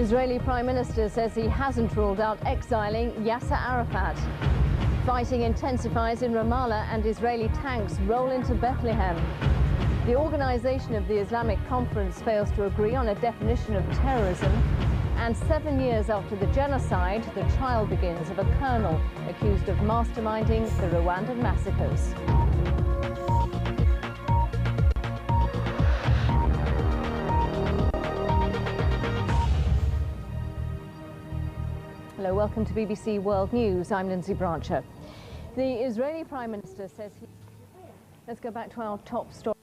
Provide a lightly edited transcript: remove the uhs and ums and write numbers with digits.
Israeli Prime Minister says he hasn't ruled out exiling Yasser Arafat. Fighting intensifies in Ramallah and Israeli tanks roll into Bethlehem. The organization of the Islamic Conference fails to agree on a definition of terrorism. And 7 years after the genocide, the trial begins of a colonel accused of masterminding the Rwandan massacres. Hello, welcome to BBC World News. I'm Lindsay Brancher. The Israeli Prime Minister says he... Let's go back to our top story.